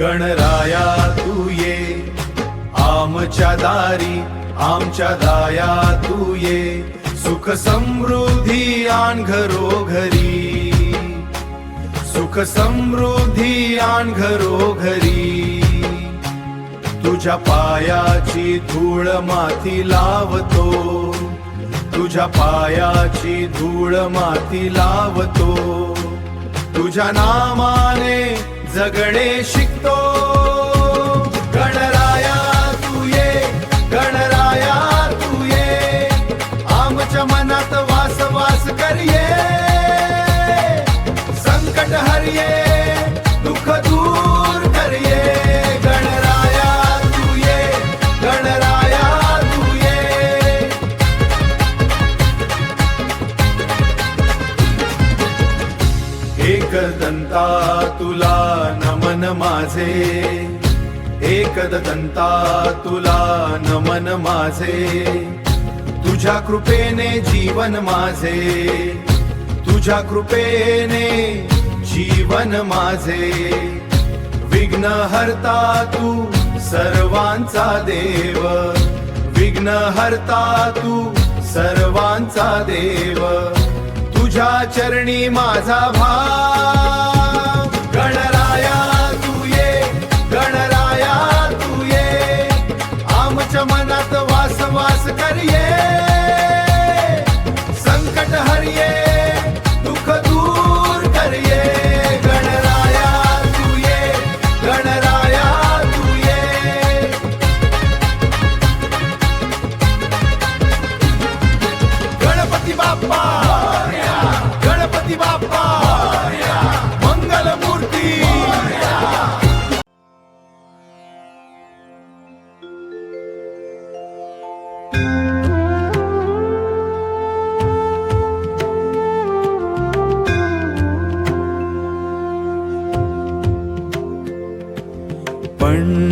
गणराया तू ये आमच्या दारी, आमच्या दाया तू ये, सुख समृद्धी आण घरोघरी, सुख समृद्धी आण घरोघरी. तुझ्या पायाची धूळ माती लावतो, तुझ्या पायाची धूळ माती लावतो, तुझ्या नामाने जगणे शिकतो. गणराया तू ये, गणराया तू ये, आमच्या मनात वास वास कर ये, संकट हर ये, दुःख दूर कर ये. गणराया तू ये, गणराया तू ये. एकदंता तुला नमन माझे, एकदंता तुला नमन माझे, तुझ्या कृपेने जीवन माझे, तुझ्या कृपेने जीवन माझे. विघ्न हरता तू सर्वांचा देव, विघ्न हरता तू सर्वांचा देव, तुझ्या चरणी माझा भाव. गणराया तू ये, गणराया तू ये, आमच्या मनात वास वास कर ये, संकट हर ये, दुःख दूर कर ये. गणराया तू ये, गणराया तू ये. गणपती बाप्पा, गणपती बाप्पा, मंगल मूर्ती.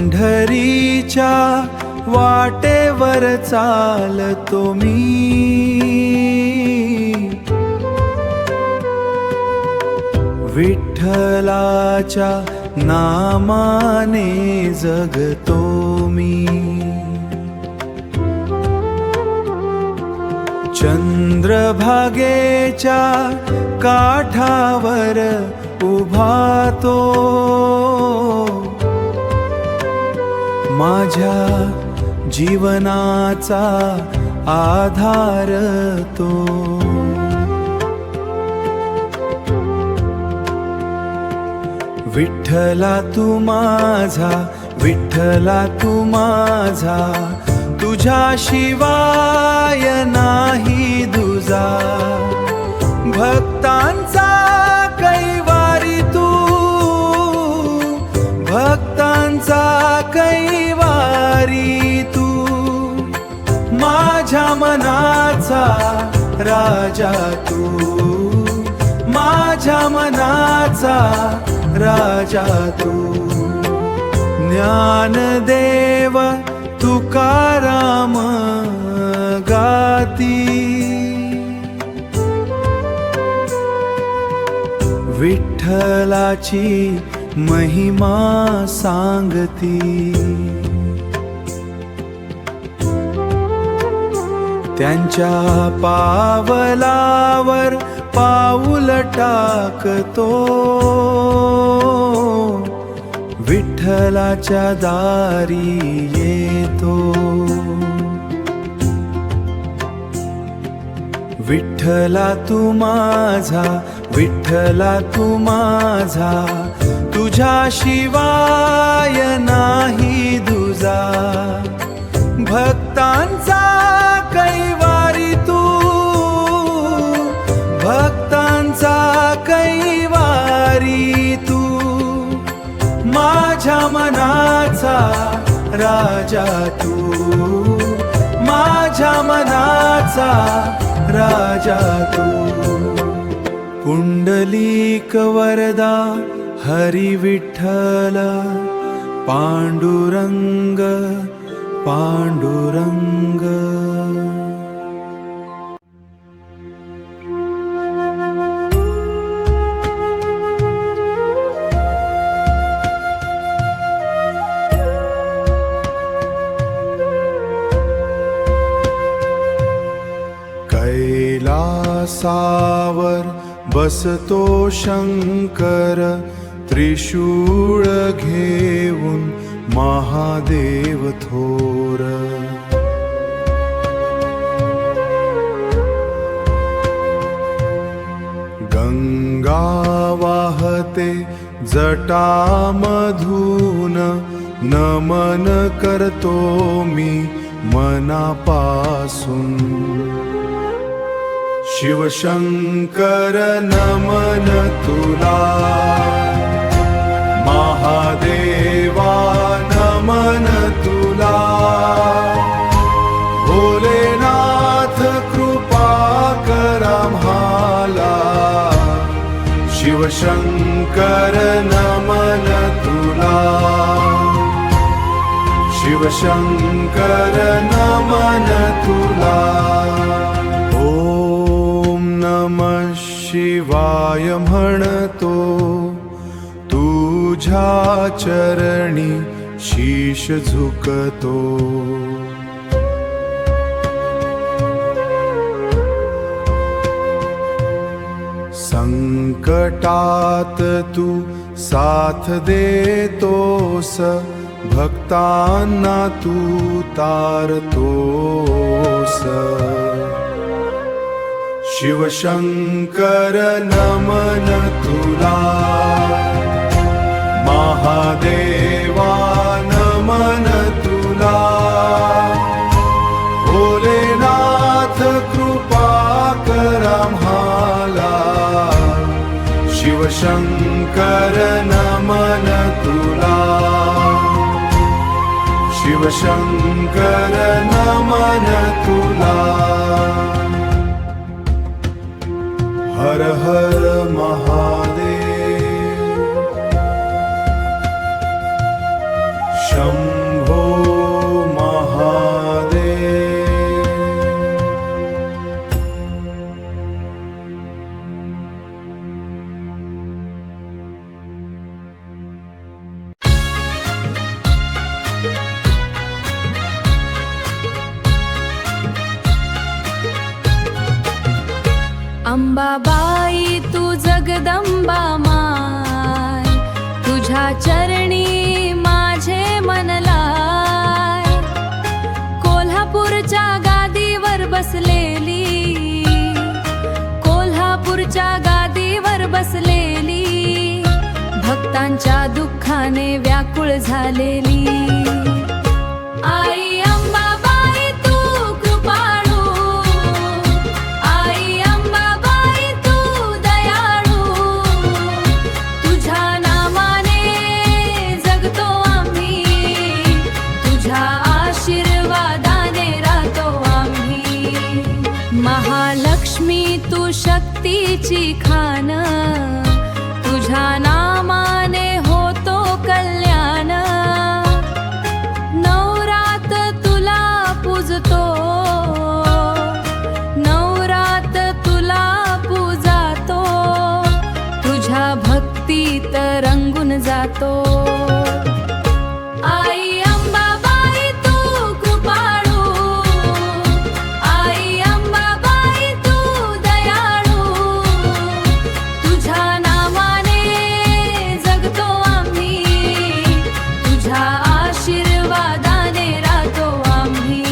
पंढरीच्या वाटेवर चालतो मी, विठ्ठलाच्या नामाने जगतो मी. चंद्रभागेच्या काठावर उभा तो, माझ्या जीवनाचा आधार तो. विठ्ठला तू माझा, विठ्ठला तू माझा, तुझ्याशिवाय नाही दुजा. भक्तांचा कैवारी तू, भक्तांचा कैवारी तू, माझ्या मनाचा राजा तू, माझ्या मनाचा राजा तू. ज्ञानदेव तुकाराम गाती, विठ्ठलाची महिमा सांगती. त्यांच्या पावलावर पाऊल टाकतो, विठ्ठलाच्या दारी येतो. विठ्ठला तू माझा, विठ्ठला तू माझा, तुझ्याशिवाय नाही दुजा. भक्तांचा कैवारी तू, भक्तांचा कैवारी तू, माझ्या मनाचा राजा तू, माझ्या मनाचा राजा तू. पुंडलीक वरदा हरी विठ्ठल, पांडुरंग पांडुरंग. सिंहासनावर बसतो शंकर, त्रिशूळ घेऊन महादेव थोर. गंगा वाहते जटामधून, नमन करतो मी मनापासून. शिवशंकर नमन तुला, महादेवा नमन तुला. भोलेनाथ कृपा कर आम्हाला, शिवशंकर नमन तुला. शिवशंकर नमन तुला. ओम नमः शिवाय म्हणतो, तुझ्या चरणी शीश झुकतो. संकटात तू साथ देतोस, भक्तांना तू तारतोस. शिवशंकर नमन तुला, महादेवा नमन तुला. भोलेनाथ कृपा कर आम्हाला, शिवशंकर नमन तुला. शिवशंकर नमन तुला. हर हर महादेव, शंभो महादेव. अंबाबाई तू जगदंबा माय, तुझ्या चरणी माझे मन लाय. कोल्हापूरच्या गादीवर बसलेली, कोल्हापूरच्या गादीवर बसलेली, भक्तांच्या दुःखाने व्याकुळ झालेली. आई अंबाबाई तू कृपाळू, आई अंबाबाई तू दयाळू. तुझ्या नामाने जगतो आम्ही, तुझ्या आशीर्वादाने राहतो आम्ही. महालक्ष्मी तू शक्तीची खान, तुझ्या नामाने होतो कल्याण. नवरात तुला पूजतो, नवरात तुला पूजातो, तुझ्या भक्तीत रंगून जातो. आई अंबाबाई तू कृपाळू, आई अंबाबाई तू दयाळू. तुझ्या नामाने जगतो आम्ही, तुझ्या आशीर्वादाने राहतो आम्ही.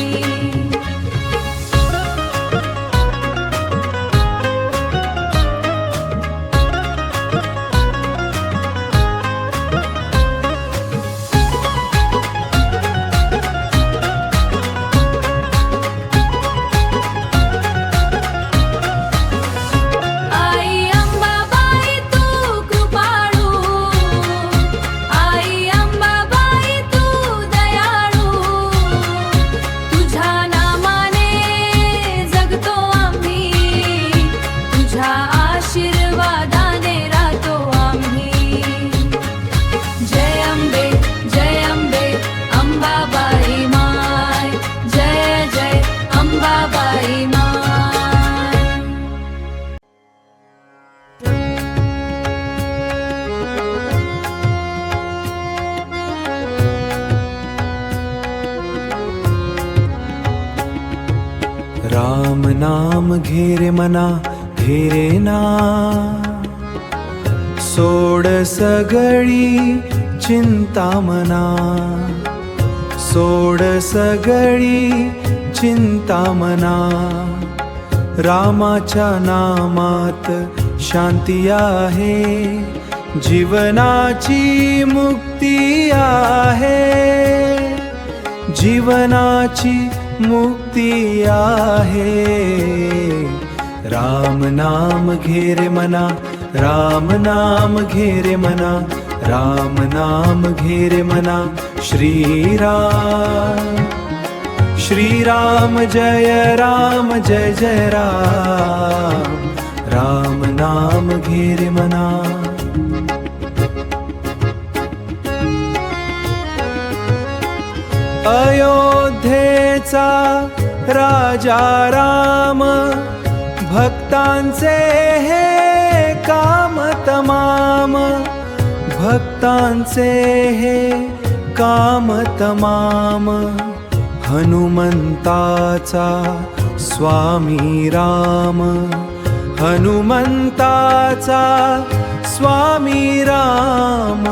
आई अंबाबाई तू कृपाळू, आई अंबाबाई तू दयाळू. तुझ्या नामाने जगतो आम्ही, तुझ्या आशीर्वादाने राहतो आम्ही. जय अंबे, जय अंबे, अंबाबाई माय. जय जय अंबाबाई माय. राम नाम घेरे मना, घेरेना. सोड सगळी चिंता मना, सोड सगळी चिंता मना. रामाच्या नामात शांती आहे, जीवनाची मुक्ती आहे, जीवनाची मुक्ती आहे. राम नाम घेरे मना, राम नाम घेरे मना, राम नाम घेरे मना. श्रीराम श्रीराम जय राम जय जय राम, राम नाम घेरे मना. अयोध्येचा राजा राम, भक्तांचे हे काम तमाम, भक्तांचे हे काम तमाम. हनुमंताचा स्वामी राम, हनुमंताचा स्वामी राम.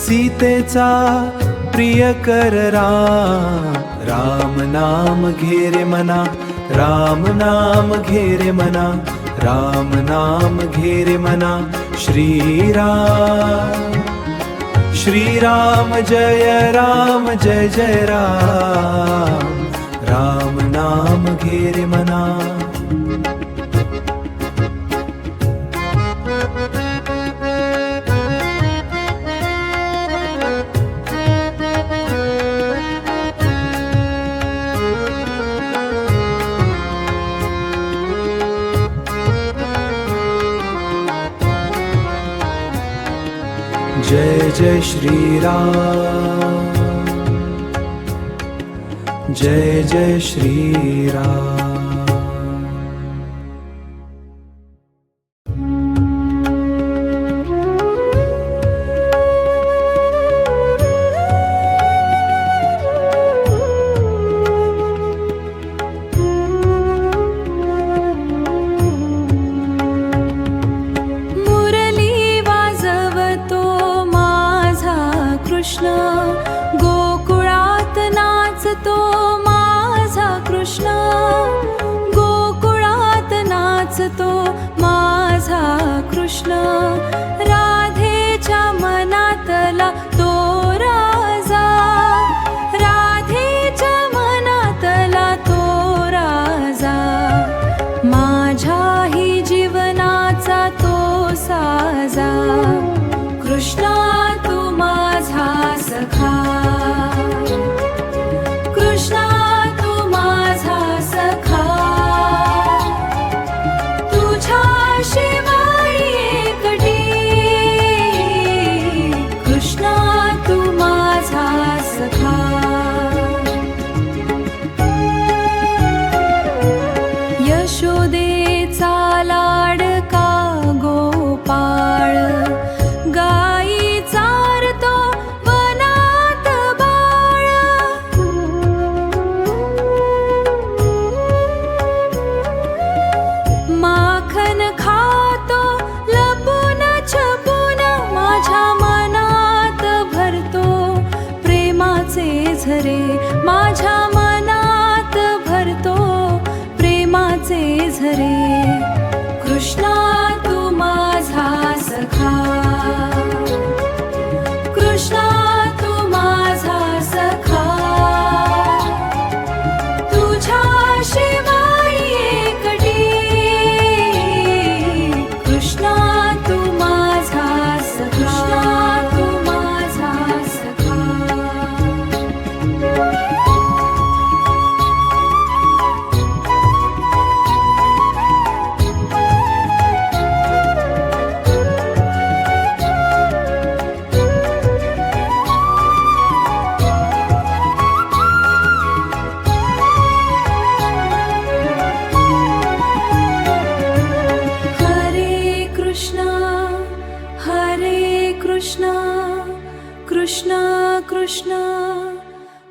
सीतेचा प्रियकर राम, राम नाम घेरे मना, राम नाम घेरे मना, राम नाम घेरे मना. श्रीराम श्रीराम जय राम जय जय राम, राम नाम घेरे मना. जय जय श्रीराम, जय जय श्रीराम. कृष्ण गोकुळात नाचतो माझा कृष्ण, गोकुळात नाचतो माझा कृष्ण. राधेच्या मनातला तो राजा, राधेच्या मनातला तो राजा. माझ्याही जीवनाचा तो साजा. कृष्णा तू माझा सखा, कृष्णा तू माझा सखा. तुझ्याशिवाय एकटी, कृष्णा तू माझा सखा. यशोदेचा लाडका गोपाळ, गाई चारतो वनात बाळ. माखन खातो लपून छपून, माझ्या मनात भरतो प्रेमाचे झरे, माझ्या मनात भरतो प्रेमाचे झरे. कृष्णा तू माझा सखा, कृष्णा तू माझा सखा. तुझ्याशिवाय एकटी, कृष्णा तू माझा सखा, तू माझा सखा. कृष्ण कृष्ण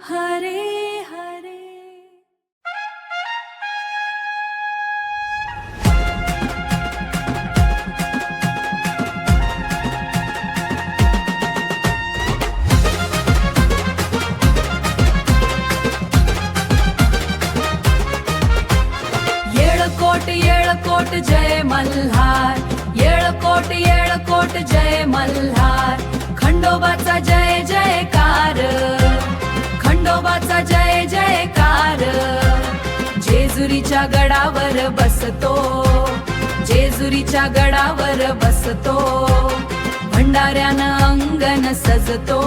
हरे हरे. जय मल्हार. खंडोबाचा जय जयकार, खंडोबाचा जय जयकार. जेजुरीच्या गडावर बसतो, जेजुरीच्या गडावर बसतो. भंडाऱ्यानं अंगण सजतो,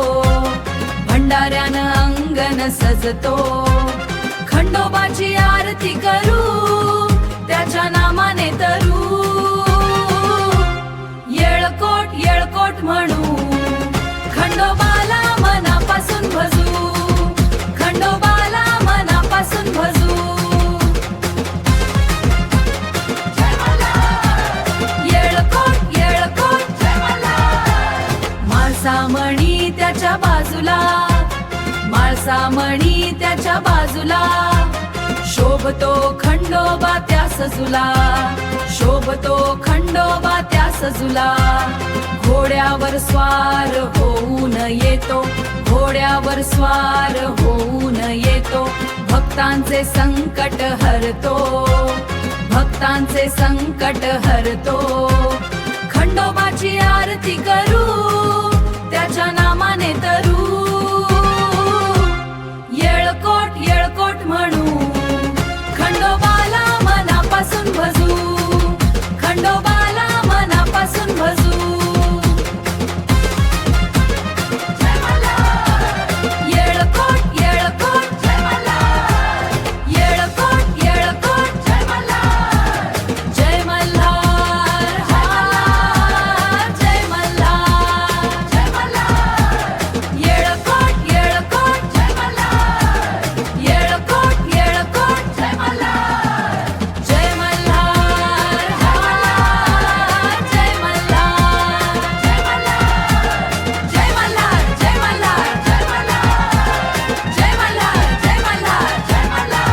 भंडाऱ्यानं अंगण सजतो. खंडोबाची आरती करू, त्याच्या नामाने तरू. येळकोट येळकोट म्हणू, खंडोबाला मनापासून भजू, खंडोबाला मनापासून भजू. येळकोट येळकोट माळसामणी त्याच्या बाजूला, माळसामणी त्याच्या बाजूला. शोभतो खंडोबा त्या सजूला, शोभतो खंडोबा त्या सजूला. घोड्यावर स्वार होऊन येतो, घोड्यावर स्वार होऊन येतो. भक्तांचे संकट हरतो, भक्तांचे संकट हरतो. खंडोबाची आरती करू, त्याच्या नामाने तरू. येळकोट येळकोट म्हणू, खंडोबाला मनापासून भजू, खंडोबाला मनापासून भजू. येळकोट येळकोट येळकोट येळकोट जय मल्हार, जय मल्हार, जय मल्हार. येळकोट येळकोट येळकोट येळकोट जय मल्हार, जय मल्हार, जय मल्हार, जय मल्हार, जय मल्हार, जय मल्हार, जय मल्हार, जय मल्हार, जय मल्हार, जय मल्हार.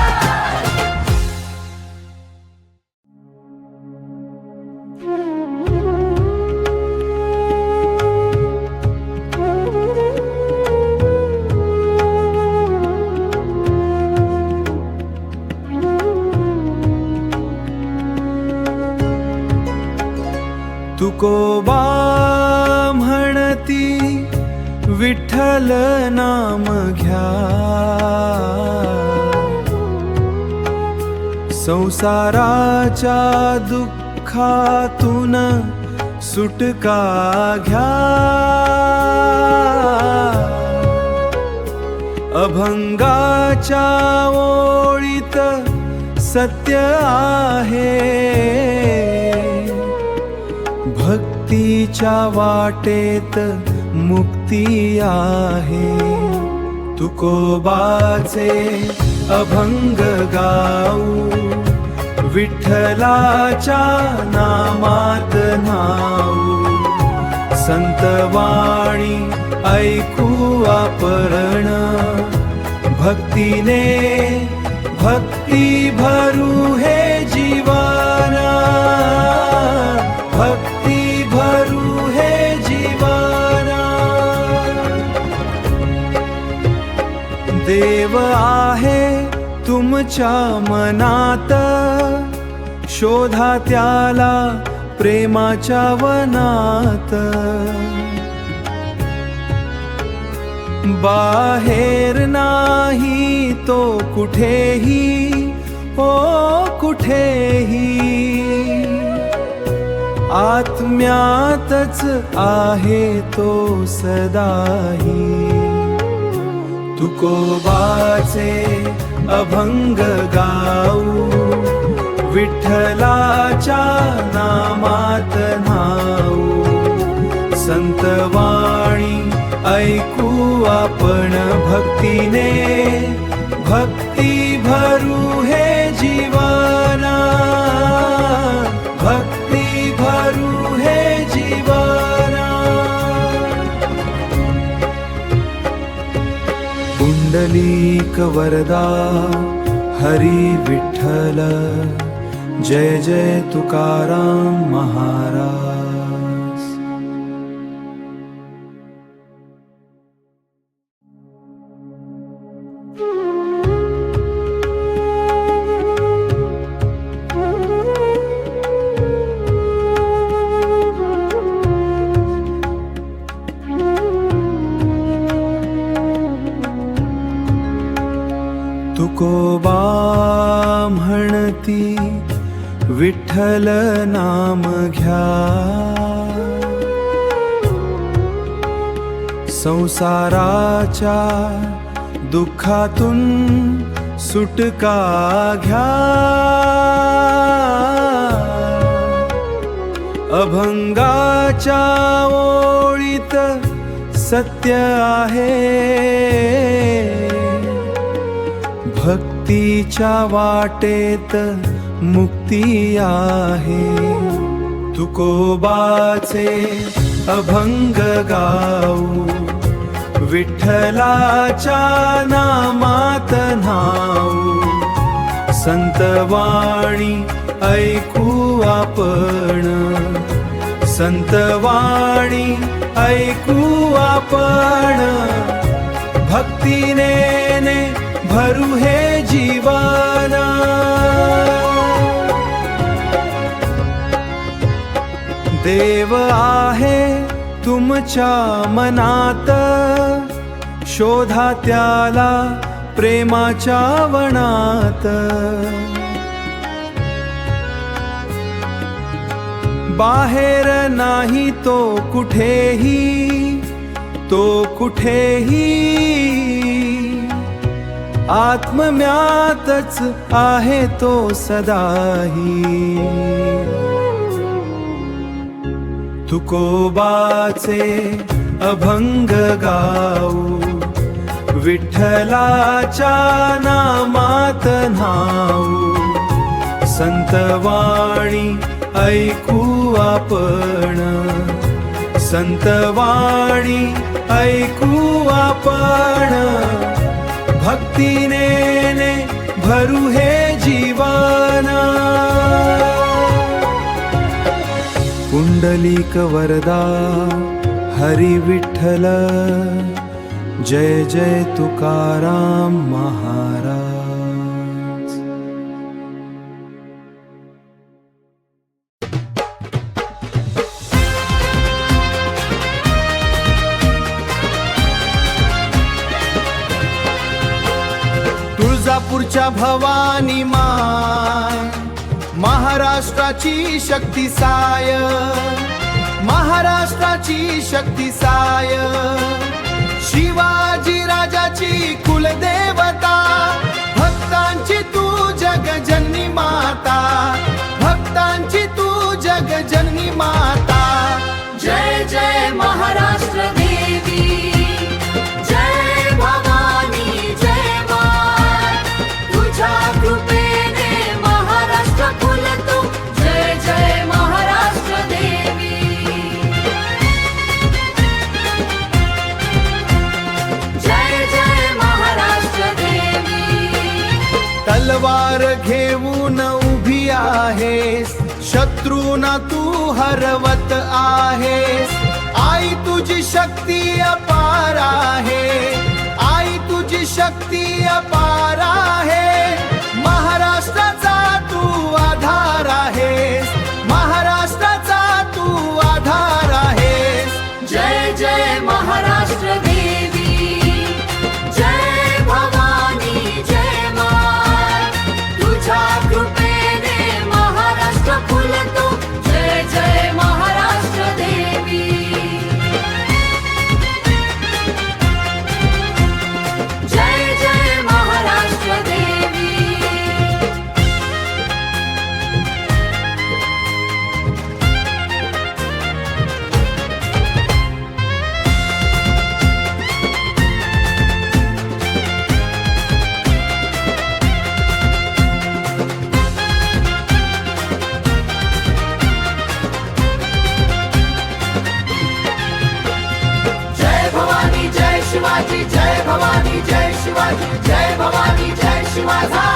तुकोबा म्हणती विठ्ठल नाम घ्या. संसाराच्या दुःखातून सुटका घ्या. अभंगाच्या ओळीत सत्य आहे, भक्तीच्या वाटेत मुक्ती आहे. तुकोबाचे अभंग गाऊ, विठ्ठलाच्या नामात नाऊ. संतवाणी ऐकू आपण, भक्तीने भक्ती भरू हे जीवाना, भक्ती भरू हे जीवाना. देव आहे तुमच्या मनात, शोधा त्याला प्रेमाच्या वनात. बाहेर नाही तो कुठेही, ओ कुठेही. आत्म्यातच आहे तो सदाही. तुकोबाचे अभंग गाऊ, विठ्ठलाच्या नामात नाऊ. संतवाणी ऐकू आपण, भक्तीने भक्ती भरू हे जीवाना, भक्ती भरू हे जीवाना. पुंडलीक वरदा हरी विठ्ठल, जय जय तुकाराम महाराज. तुकोबा म्हणती विठ्ठल नाम घ्या, संसाराच्या दुःखातून सुटका घ्या. अभंगाच्या ओळीत सत्य आहे, भक्तीच्या वाटेत मुक्ती आहे. तुकोबाचे अभंग गाऊ, विठ्ठलाच्या नामात न्हाऊ. संतवाणी ऐकू आपण, संतवाणी ऐकू आपण. भक्तीने भरू हे जीवन, देव आहे तुमच्या मनात, शोधा त्याला प्रेमाच्या वनात. बाहेर नाही तो कुठेही, तो कुठेही आत्म्यातच आहे तो सदाही. तुकोबाचे अभंग गाऊ, विठ्ठलाच्या नामात न्हाऊ. संतवाणी ऐकू आपण, संतवाणी ऐकू आपण. भक्तीने भरू हे जीवन. पुंडलिक वरदा हरी विठ्ठल, जय जय तुकाराम महाराज. तुळजापूरच्या भवानी माय, महाराष्ट्राची शक्ती साय, महाराष्ट्राची शक्ती साय. शिवाजी राजाची कुलदेवता, भक्तांची तू जगजननी माता, भक्तांची तू जगजननी माता. जय जय महाराष्ट्र देवी, जय भवानी जय माय. तुझ्या कृपेने महाराष्ट्र फुलतो, जय जय महाराष्ट्र देवी. जय जय महाराष्ट्र देवी. तलवार घेऊन उभी आहेस, शत्रूंना तू हरवत आहेस. आई तुझी शक्ती अपार आहे, आई तुझी शक्ती अपार आहे. महाराष्ट्राचा तू आधार आहेस, महाराष्ट्राचा तू आधार आहेस. जय जय महाराष्ट्र देवी, जय भवानी जय माय. तुझ्या कृपेने महाराष्ट्र फुलतो, जय जय महाराष्ट्र देवी. जय जय महाराष्ट्र देवी. जय भवानी जय शिवाजी, जय भवानी जय शिवाजी, जय भवानी जय शिवाजी.